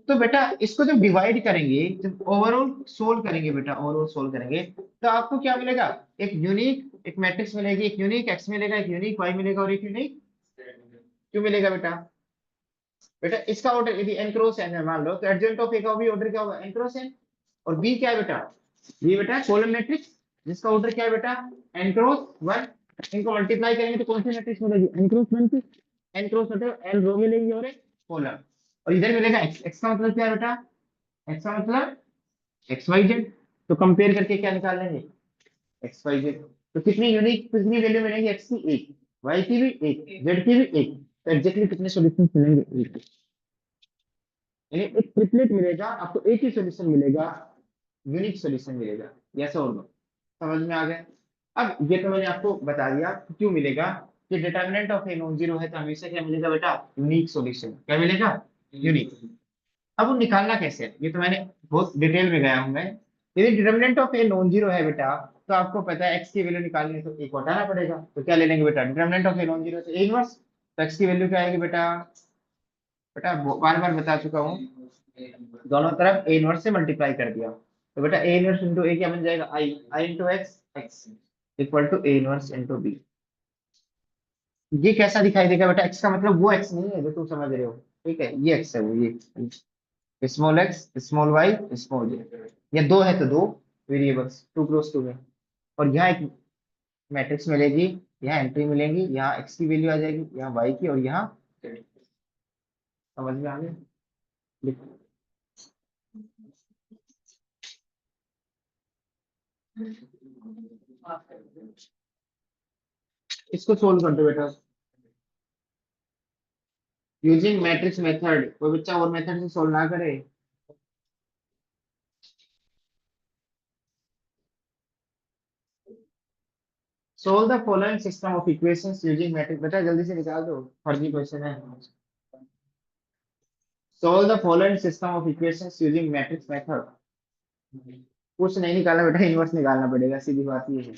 तो बेटा इसको जब डिवाइड करेंगे, जब ओवरऑल सोल्व करेंगे बेटा, ओवरऑल सोल्व करेंगे, तो आपको क्या मिलेगा? एक यूनिक एक मैट्रिक्स मिलेगी, एक यूनिक एक्स मिलेगा, एक यूनिक वाई मिलेगा, और एक यूनिक क्यों मिलेगा बेटा? बेटा इसका ऑर्डर यदि एन क्रॉस एन है मान लो, तो एडजॉइंट ऑफ ए का भी ऑर्डर क्या होगा? N cross n. और बी क्या है बेटा? बी बेटा कॉलम मैट्रिक्स, जिसका ऑर्डर क्या है बेटा? N cross one. इनको मल्टीप्लाई करेंगे तो कौन सी मैट्रिक्स मिलेगी? एन क्रॉस वन की। एन क्रॉस मतलब एन रो मिलेगी और एक कॉलम। और इधर मिलेगा एक्स। एक्स का मतलब क्या है बेटा? एक्स का मतलब एक्स वाई जेड। तो कंपेयर करके क्या निकाल लेंगे? X y z. तो कितनी यूनिक, कितनी वैल्यू मिलेंगी? एक्स की एक, वाई की भी एक, जेड की भी एक। तो एग्जैक्टली कितने सॉल्यूशन मिलेंगे? एक। यानी एक ट्रिपलेट मिलेगा आपको, एक ही सॉल्यूशन मिलेगा, यूनिक सॉल्यूशन मिलेगा। यस और नो? समझ में आ गया? अब ये तो मैंने आपको बता दिया कि क्यों मिलेगा। कि determinant of a non zero है तो हमेशा क्या मिलेगा बेटा? Unique solution. क्या मिलेगा? यूनिक। अब वो निकालना कैसे है, ये तो मैंने बहुत डिटेल में गया हूं मैं। यदि determinant of a non zero है बेटा, तो आपको पता है एक्स की वैल्यू निकालनी है तो एक को हटाना पड़ेगा। तो क्या ले लेंगे बेटा? Determinant of a non zero तो ए इनवर्स। तो एक्स की वैल्यू क्या आएगी बेटा? बेटा बार बार बता चुका हूँ, दोनों तरफ ए इनवर्स से मल्टीप्लाई कर दिया। तो बेटा ए इनवर्स इंटू ए क्या बन जाएगा? I. I into x, x equal to A inverse into B. ये कैसा दिखाई देगा बेटा? एक्स का मतलब वो एक्स नहीं है जो तुम समझ रहे हो। ठीक है, ये एक्स है वो, ये small x small y small z. या दो है तो दो वेरिएबल्स, टू क्रॉस टू में। और यहाँ एक मैट्रिक्स मिलेगी, यहाँ एंट्री मिलेंगी, यहाँ एक्स की वैल्यू आ जाएगी, यहाँ वाई की, और यहाँ Z की। समझ में आ गया? लिखो। इसको सोल्व कर दो बेटा यूजिंग मैट्रिक्स मेथड। कोई बच्चा और मेथड से सोल्व ना करे। Solve the following system of equations using matrix. बेटा जल्दी से निकाल दो, फर्जी क्वेश्चन है। Solve the following system of equations using matrix method. कुछ नहीं निकालना बेटा, इनवर्स निकालना पड़ेगा, सीधी बात ये है।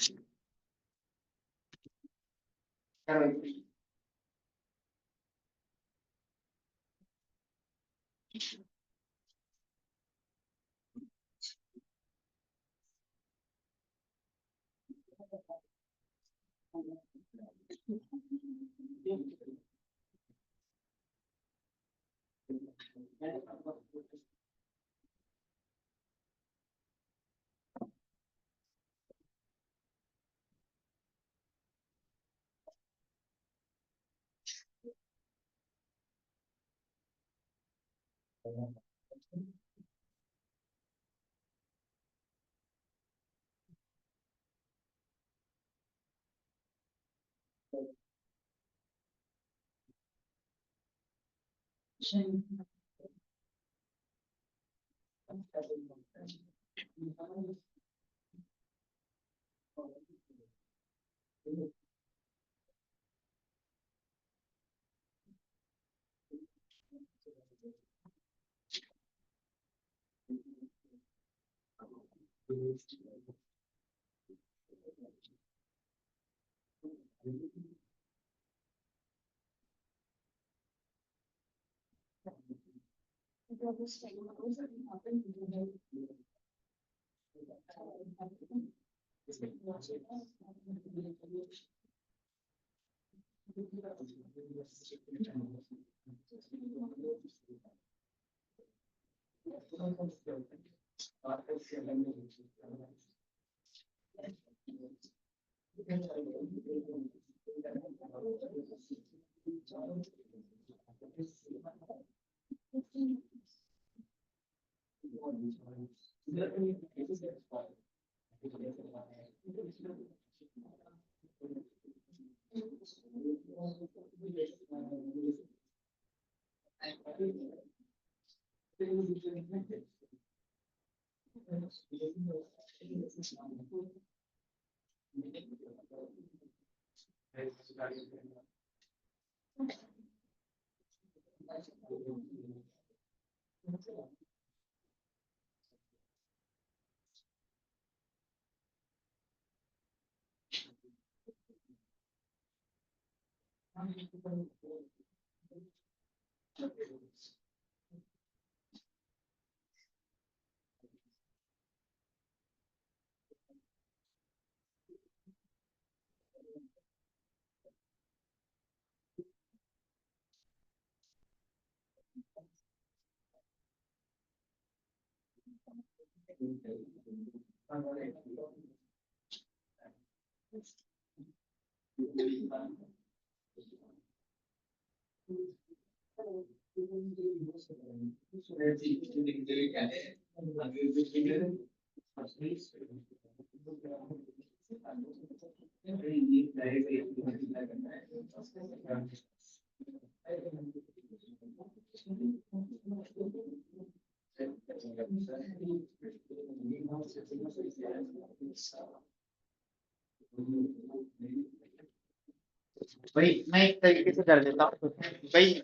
भाई मैं एक तरीके से कर देता हूँ भाई।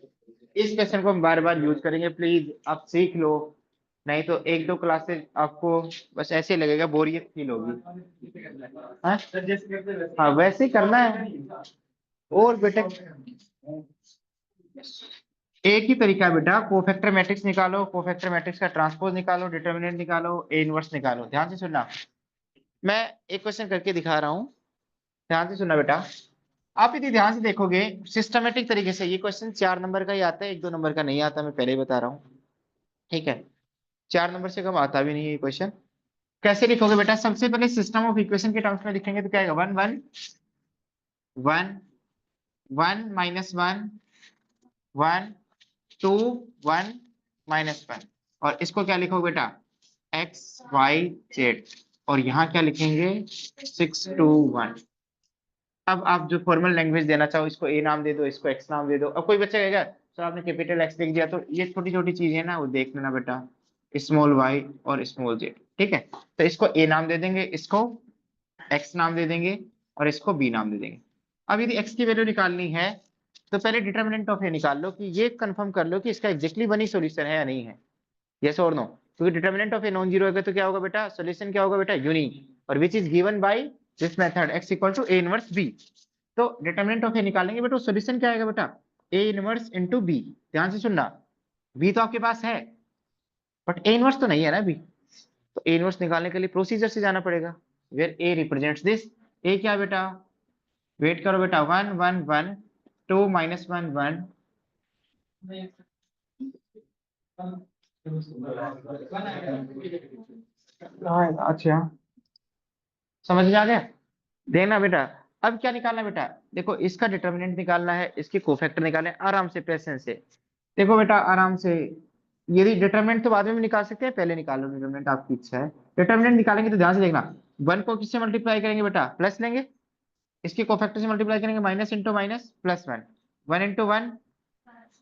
इस क्वेश्चन को हम बार बार यूज करेंगे, प्लीज आप सीख लो। नहीं तो एक दो क्लासेस आपको बस ऐसे लगेगा, बोरियत फील होगी। हाँ हाँ वैसे ही करना है। और बेटा एक ही तरीका है बेटा, कोफैक्टर मैट्रिक्स निकालो, कोफैक्टर मैट्रिक्स का ट्रांसपोज निकालो, डिटर्मिनेंट निकालो, ए इनवर्स निकालो। ध्यान से सुनना, मैं एक क्वेश्चन करके दिखा रहा हूँ, ध्यान से सुनना बेटा। आप यदि ध्यान से देखोगे सिस्टमेटिक तरीके से, ये क्वेश्चन 4 नंबर का ही आता है, 1-2 नंबर का नहीं आता, मैं पहले ही बता रहा हूँ। ठीक है, 4 नंबर से कम आता भी नहीं है ये क्वेश्चन। कैसे लिखोगे बेटा? सबसे पहले सिस्टम ऑफ इक्वेशन के टर्म्स में लिखेंगे तो क्या आएगा? 1 1 1 1 1 2 1 -1। और इसको क्या लिखोगे बेटा? x y z। और यहाँ क्या लिखेंगे 621। अब आप जो फॉर्मल लैंग्वेज देना चाहो, इसको ए नाम दे दो, इसको एक्स नाम दे दो। अब कोई बच्चा कहेगा तो आपने कैपिटल एक्स लिख दिया, तो ये छोटी छोटी चीजें ना वो देख लेना बेटा, स्मॉल वाई और स्मॉल जेड, ठीक है। तो इसको ए नाम दे देंगे, इसको एक्स नाम दे देंगे और इसको बी नाम दे देंगे। अब यदि एक्स की वैल्यू निकालनी है तो पहले डिटर्मिनेंट ऑफ ए निकाल लो, कि ये कंफर्म कर लो कि इसका एग्जैक्टली वही सॉल्यूशन है या नहीं है, यस और नो। क्योंकि determinant of a non zero होगा तो क्या होगा बेटा, सॉल्यूशन क्या होगा बेटा, यूनिक, और which is given by this method x equal to A inverse B. तो डिटर्मिनेंट ऑफ ए निकालेंगे बेटा, सॉल्यूशन क्या आएगा बेटा, ए इनवर्स इनटू बी। ध्यान से सुनना, बी तो आपके पास है बट ए इनवर्स तो नहीं है ना बी। तो ए इनवर्स निकालने के लिए प्रोसीजर से जाना पड़ेगा, वेयर ए रिप्रेजेंट्स दिस। ए क्या है बेटा, वेट करो बेटा, 1 1 1 2 माइनस 1 1। अच्छा, समझ में आ गया। देखना बेटा, अब क्या निकालना बेटा, देखो इसका डिटर्मिनेंट निकालना है, इसके कोफैक्टर निकालना है, आराम से पेशेंस से। देखो बेटा आराम से, यदि डिटर्मिनेंट तो बाद में भी निकाल सकते हैं, पहले निकाल लो डिटर्मिनेंट, आपकी इच्छा है। डिटर्मिनेंट निकालेंगे तो ध्यान से देखना, 1 को किससे मल्टीप्लाई करेंगे बेटा, प्लस लेंगे, इसके कोफैक्टर से मल्टीप्लाई करेंगे, minus into minus plus 1, 1 into 1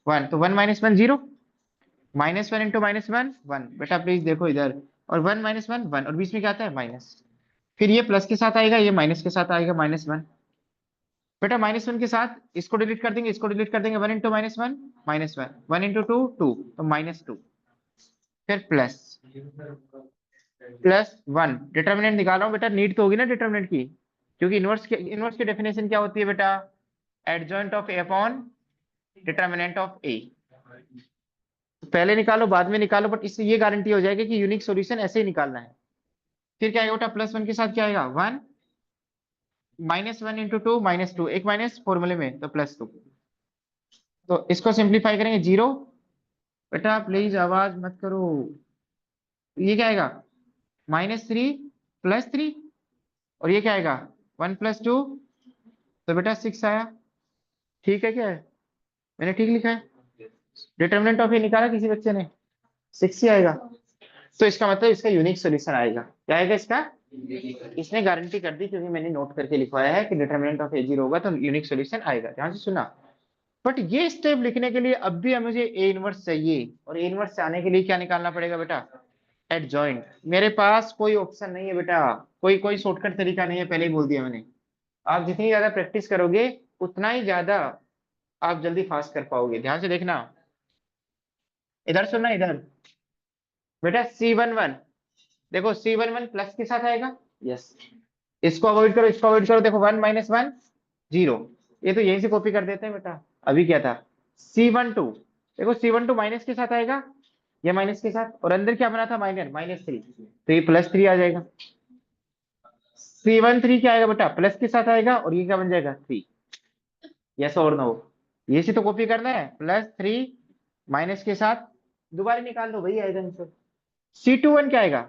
1, तो 1 माइनस 1 0, माइनस 1 इंटू माइनस 1 1। बेटा प्लीज देखो इधर, और 1 माइनस 1 1, और बीच में क्या आता है माइनस, फिर ये प्लस के साथ आएगा, ये माइनस के साथ आएगा, -1। बेटा -1 के साथ इसको डिलीट कर देंगे, इसको डिलीट कर देंगे, 1 इंटू -1 -1, 1 इंटू 2 2, तो -2, फिर प्लस +1। डिटर्मिनेंट निकाल रहा हूँ बेटा, नीड तो होगी ना डिटर्मिनेंट की, क्योंकि इनवर्स की डेफिनेशन क्या होती है बेटा, adjoint of A upon determinant of A. पहले निकालो बाद में निकालो, बट इससे ये गारंटी हो जाएगी कि यूनिक सॉल्यूशन ऐसे ही निकालना है। फिर क्या आएगा बेटा, +1 के साथ क्या आएगा 1, -1 इंटू 2 -2, एक माइनस फॉर्मूले में तो +2, तो इसको सिंप्लीफाई करेंगे 0। बेटा प्लीज आवाज मत करो, ये क्या आएगा -3 +3, और ये क्या आएगा 1 + 2, तो बेटा 6 आया। ठीक है क्या है, मैंने ठीक लिखा है। डिटर्मिनेंट ऑफ ए निकाला किसी बच्चे ने, 6 ही आएगा। तो इसका मतलब इसका यूनिक सॉल्यूशन आएगा, क्या आएगा इसका, इसने गारंटी कर दी, क्योंकि मैंने नोट करके लिखवाया है कि डिटर्मिनेंट ऑफ ए 0 होगा तो यूनिक सॉल्यूशन आएगा। ध्यान से सुना, बट ये स्टेप लिखने के लिए अब भी मुझे ए इनवर्स चाहिए, और ए इनवर्स से आने के लिए क्या निकालना पड़ेगा बेटा, एडजॉइंट। मेरे पास कोई ऑप्शन नहीं है बेटा, कोई कोई शॉर्टकट तरीका नहीं है, पहले ही बोल दिया मैंने। आप जितनी ज्यादा प्रैक्टिस करोगे उतना ही ज्यादा आप जल्दी फास्ट कर पाओगे। ध्यान से देखना, इधर सुनना, इधर बेटा C11, देखो C11 प्लस के साथ आएगा, यस। इसको अवॉइड करो, इसको अवॉइड करो, देखो 1 - 1 0, ये तो यहीं से कॉपी कर देते हैं बेटा। अभी क्या था C12, देखो C12 माइनस के साथ आएगा, ये माइनस के साथ, और अंदर क्या बना था -3, तो ये +3 आ जाएगा। C13 क्या आएगा बेटा, प्लस के साथ आएगा, और ये क्या बन जाएगा 3, यस और नो। ये से तो कॉपी करना है, +3 माइनस के साथ, दोबारा निकाल दो वही आएगा आंसर। C21 क्या आएगा,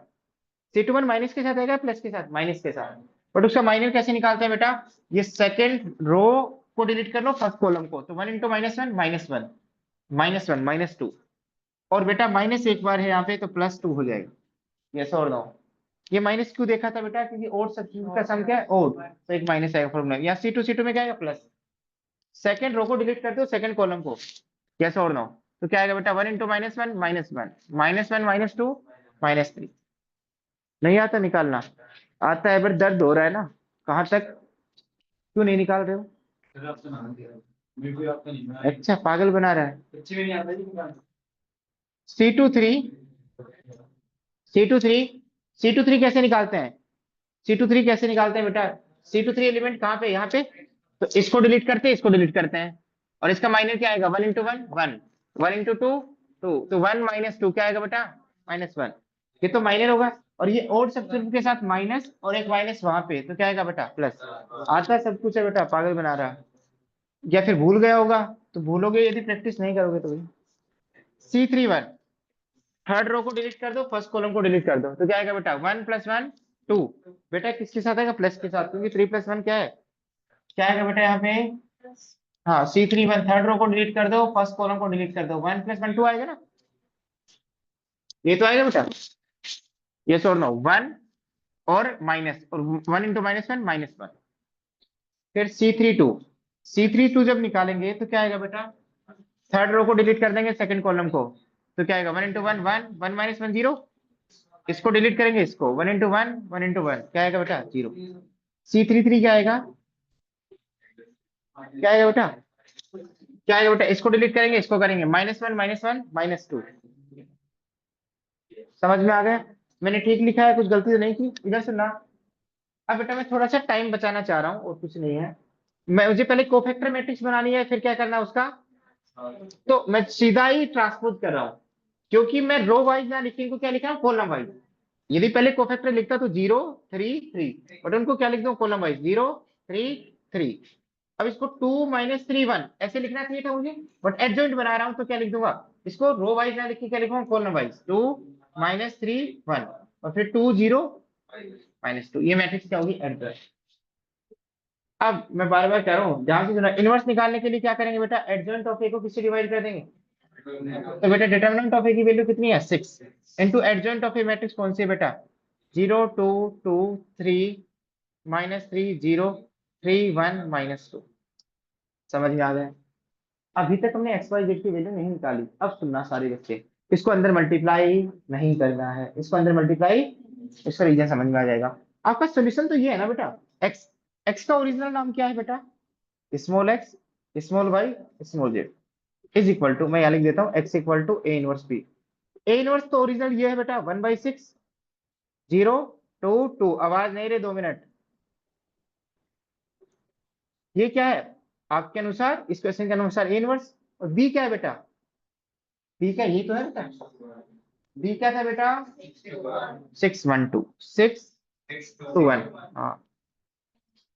C21 माइनस के साथ आएगा, प्लस के साथ, माइनस के साथ, बट उसका माइनर कैसे निकालते हैं बेटा, ये सेकंड रो को डिलीट कर लो, फर्स्ट कॉलम को, तो 1 इंटू -1 -1 -1 -2, और बेटा माइनस एक बार है यहाँ पे तो +2 हो जाएगा, यस और नो। ये माइनस क्यों देखा था बेटा, क्योंकि ओड सब्स्टिट्यूट का सम क्या है ओड, तो एक माइनस आएगा फॉर्मूला। यहाँ C2 में क्या आएगा प्लस, सेकंड रो को डिलीट कर दो, सेकंड कॉलम को, यस और नो। तो क्या आएगा बेटा, 1 इंटू -1 -1 -2 -3। नहीं आता निकालना, आता है पर दर्द हो रहा है ना, कहाँ तक, क्यों नहीं निकाल रहे हो, अच्छा पागल बना रहा है। C23 C23 C23 कैसे निकालते हैं, C23 कैसे निकालते हैं बेटा, C23 एलिमेंट कहाँ पे, यहाँ पे, तो इसको डिलीट करते हैं, इसको डिलीट करते हैं, और इसका माइनर क्या आएगा 1 इंटू 1 1, 1 इंटू 2 2, तो 1 -2 क्या आएगा बेटा -1, ये तो माइनर होगा। और ये ओड सब्स्टिट्यूट के साथ माइनस, और एक माइनस वहां पे, तो क्या आएगा बेटा प्लस। आता है सब कुछ है बेटा, पागल बना रहा है, या फिर भूल गया होगा, तो भूलोगे यदि प्रैक्टिस नहीं करोगे तो। C31 थर्ड रो को डिलीट कर दो, फर्स्ट कॉलम को डिलीट कर दो, तो क्या आएगा बेटा 1 + 1 2, बेटा किसके साथ आएगा, प्लस के साथ, क्योंकि 3 + 1 क्या है, क्या आएगा बेटा यहाँ पे, हाँ C31 थर्ड रो को डिलीट कर दो, फर्स्ट कॉलम को डिलीट कर दो, 1 + 1 2 आएगा ना, ये तो आएगा बेटा, ये और नो 1 और माइनस, और 1 इंटू -1 -1। फिर C32 जब निकालेंगे तो क्या आएगा बेटा, थर्ड रो को डिलीट कर देंगे, सेकंड कॉलम को, तो क्या आएगा 1 इंटू 1 1, 1 -1 0। इसको डिलीट करेंगे, इसको 1 इंटू 1 1 इंटू 1 क्या आएगा बेटा 0। C33 क्या आएगा, क्या आएगा बेटा, क्या आएगा बेटा, इसको डिलीट करेंगे, इसको करेंगे -1 -1 -2। समझ में आ गया, मैंने ठीक लिखा है, कुछ गलती तो नहीं की, इधर सुनना। अब बेटा मैं थोड़ा सा टाइम बचाना चाह रहा हूँ और कुछ नहीं है, मैं मुझे पहले कोफैक्टर मैट्रिक्स बनानी है, फिर क्या करना है उसका, तो मैं सीधा ही ट्रांसपोज कर रहा हूँ, क्योंकि मैं रो वाइज ना लिखने को क्या लिखा हूँ, कॉलम वाइज। यदि पहले कोफैक्टर लिखता तो 0 3 3, बट उनको क्या लिख दूं, कॉलम वाइज 0 3 3। अब इसको 2 -3 1 ऐसे लिखना चाहिए था मुझे, बट एडजॉइंट बना रहा हूं तो क्या लिख दूंगा, इसको रो वाइज ना लिख के क्या लिखूंगा, कॉलम वाइज 2 -3 1, और फिर 2 0 -2। ये मैट्रिक्स क्या होगी, एडजॉइंट। अब मैं बार बार कह रहा हूँ, ध्यान से सुना, इनवर्स निकालने के लिए क्या करेंगे बेटा, एडजॉइंट ऑफ ए को किससे डिवाइड कर देंगे, तो बेटा डिटरमिनेंट ऑफ ए की वैल्यू कितनी है 6, into adjoint of A matrix कौन सी है बेटा, 0 2 2 3 -3 0 3 1 -2। समझ में आ गया, अभी तक हमने एक्स वाई जेड की वैल्यू नहीं निकाली। अब सुनना सारे बच्चे, इसको अंदर मल्टीप्लाई नहीं करना है, इसको अंदर मल्टीप्लाई, इसका रीजन समझ में आ जाएगा। आपका सोल्यूशन तो ये है ना बेटा, एक्स, एक्स का ओरिजिनल नाम क्या है बेटा, small x small y small z is equal to, मैं यहाँ लिख देता हूँ, x equal to A inverse B. A inverse तो ओरिजिनल ये है बेटा 1/6 0 2 2। आवाज नहीं रहे, 2 मिनट। ये क्या है आपके अनुसार, इस क्वेश्चन के अनुसार ए इनवर्स, और बी क्या है बेटा, बी क्या, ये तो है बेटा, बी क्या था बेटा 6 1 2 हाँ।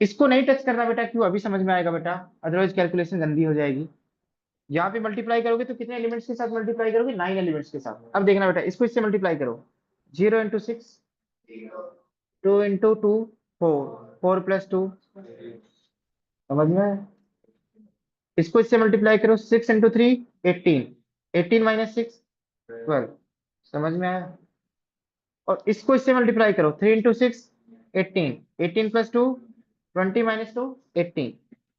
इसको नहीं टच करना बेटा, क्यों, अभी समझ में आएगा बेटा, अदरवाइज कैलकुलेशन गंदी हो जाएगी। यहाँ पे मल्टीप्लाई करोगे तो कितने एलिमेंट्स के साथ मल्टीप्लाई करोगे, 9 एलिमेंट्स के साथ। अब देखना बेटा, इसको इससे मल्टीप्लाई करो, 0 × 6 2 × 2 4 4 + 2, समझ में आया? इसको इससे मल्टीप्लाई करो, 6 × 3 18 18 -6 12, समझ में आया? और इसको इससे मल्टीप्लाई करो, 3 × 6 18 18 + 2 20 -2 18।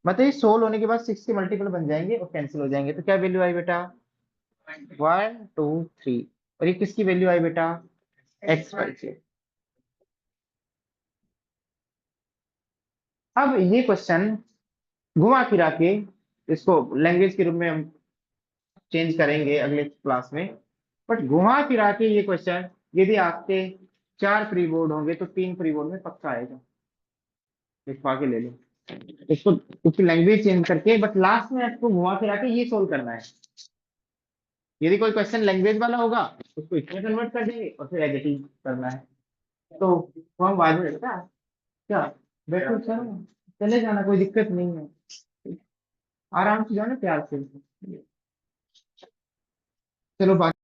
मतलब ये सोल्व होने के बाद 6 के मल्टीपल बन जाएंगे और कैंसिल हो जाएंगे, तो क्या वैल्यू आई बेटा 1 2 3। और ये किसकी वैल्यू आई बेटा, एक्स वाई से। अब ये क्वेश्चन घुमा फिरा के, इसको लैंग्वेज के रूप में हम चेंज करेंगे अगले क्लास में, बट घुमा फिरा के ये क्वेश्चन यदि आपके 4 प्री बोर्ड होंगे तो 3 प्री बोर्ड में पक्का आएगा, लिखवा के ले लो इसको, उसकी लैंग्वेज चेंज करके, बट लास्ट में आपको घुमा फिरा के ये सोल्व करना है। यदि कोई क्वेश्चन लैंग्वेज वाला होगा उसको इसमें कन्वर्ट कर देंगे और फिर एडिटिंग करना है, तो वो हम बाद में रखता है। क्या, बैठो चलो, चले जाना, कोई दिक्कत नहीं है, आराम से जाओ ना प्यार से। चलो बाकी